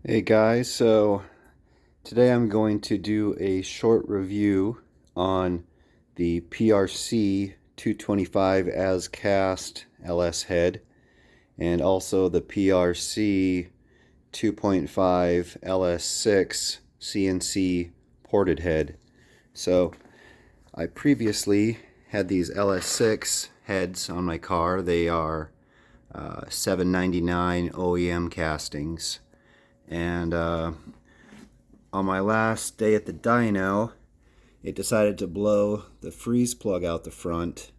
Hey guys, so today I'm going to do a short review on the PRC 225 as cast LS head and also the PRC 2.5 LS6 CNC ported head. So I previously had these LS6 heads on my car. They are $7.99 OEM castings. And on my last day at the dyno, it decided to blow the freeze plug out the front,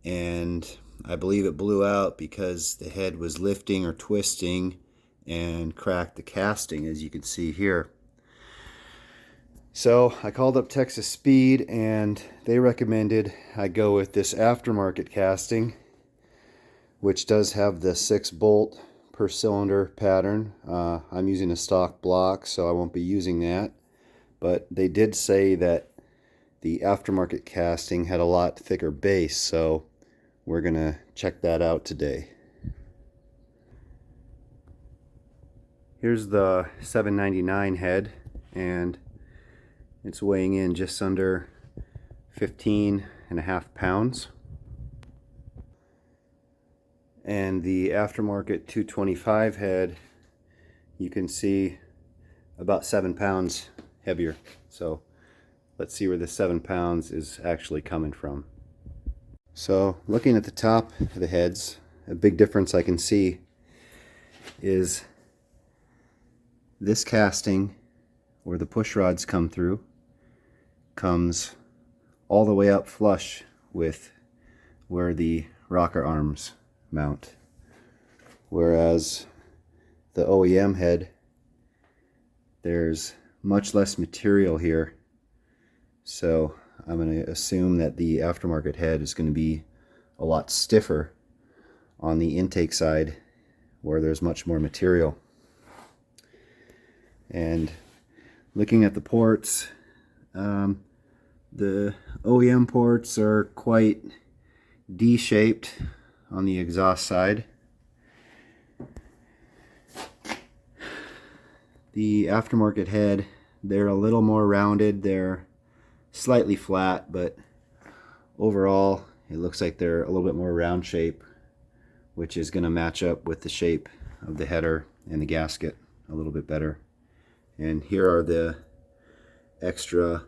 and I believe it blew out because the head was lifting or twisting and cracked the casting, as you can see here. So I called up Texas Speed and they recommended I go with this aftermarket casting, which does have the 6-bolt per cylinder pattern. I'm using a stock block, so I won't be using that. But they did say that the aftermarket casting had a lot thicker base, so we're gonna check that out today. Here's the $7.99 head, and it's weighing in just under 15.5 pounds. And the aftermarket 225 head, you can see about 7 pounds heavier. So let's see where the 7 pounds is actually coming from. So looking at the top of the heads, a big difference I can see is this casting, where the push rods come through, comes all the way up flush with where the rocker arms mount. Whereas the OEM head, there's much less material here. So I'm going to assume that the aftermarket head is going to be a lot stiffer on the intake side where there's much more material. And looking at the ports, the OEM ports are quite D-shaped on the exhaust side. The aftermarket head, they're a little more rounded. They're slightly flat, but overall it looks like they're a little bit more round shape, which is going to match up with the shape of the header and the gasket a little bit better. And here are the extra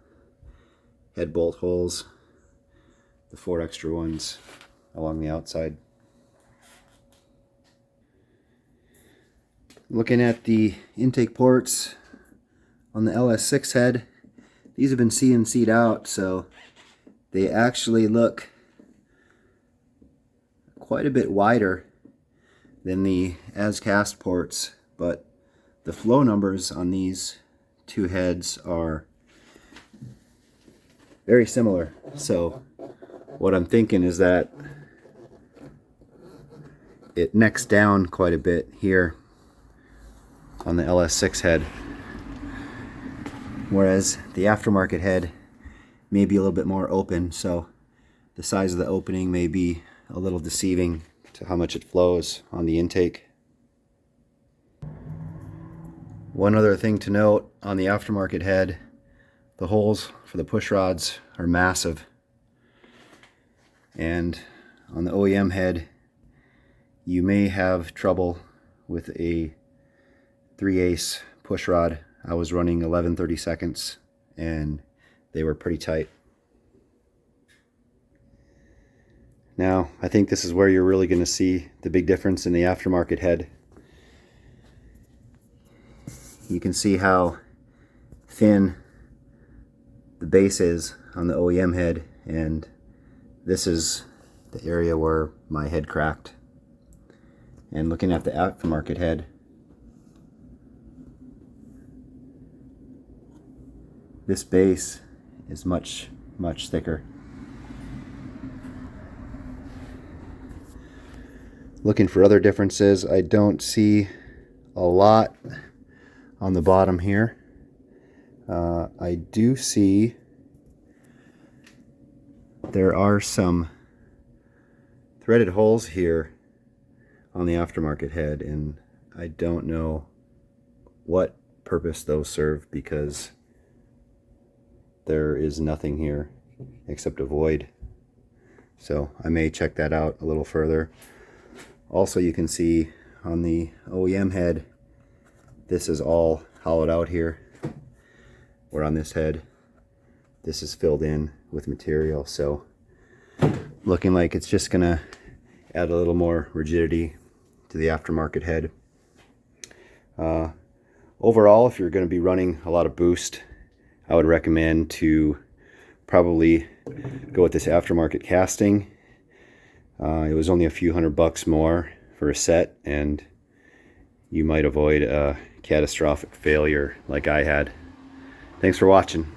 head bolt holes, the 4 extra ones along the outside. Looking at the intake ports on the LS6 head, these have been CNC'd out, so they actually look quite a bit wider than the as cast ports, but the flow numbers on these two heads are very similar. So what I'm thinking is that it necks down quite a bit here on the LS6 head, whereas the aftermarket head may be a little bit more open, so the size of the opening may be a little deceiving to how much it flows on the intake. One other thing to note on the aftermarket head, the holes for the push rods are massive, and on the OEM head you may have trouble with a 3/8 push rod. I was running 11/32 and they were pretty tight. Now I think this is where you're really going to see the big difference in the aftermarket head. You can see how thin the base is on the OEM head, and this is the area where my head cracked. And looking at the aftermarket head, this base is much thicker. Looking for other differences, I don't see a lot on the bottom here. I do see there are some threaded holes here on the aftermarket head, and I don't know what purpose those serve, because there is nothing here except a void. So I may check that out a little further. Also, you can see on the OEM head, this is all hollowed out here, where on this head, this is filled in with material. So looking like it's just gonna add a little more rigidity to the aftermarket head. Overall, if you're going to be running a lot of boost, I would recommend to probably go with this aftermarket casting. It was only a few $100 more for a set, and you might avoid a catastrophic failure like I had. Thanks for watching.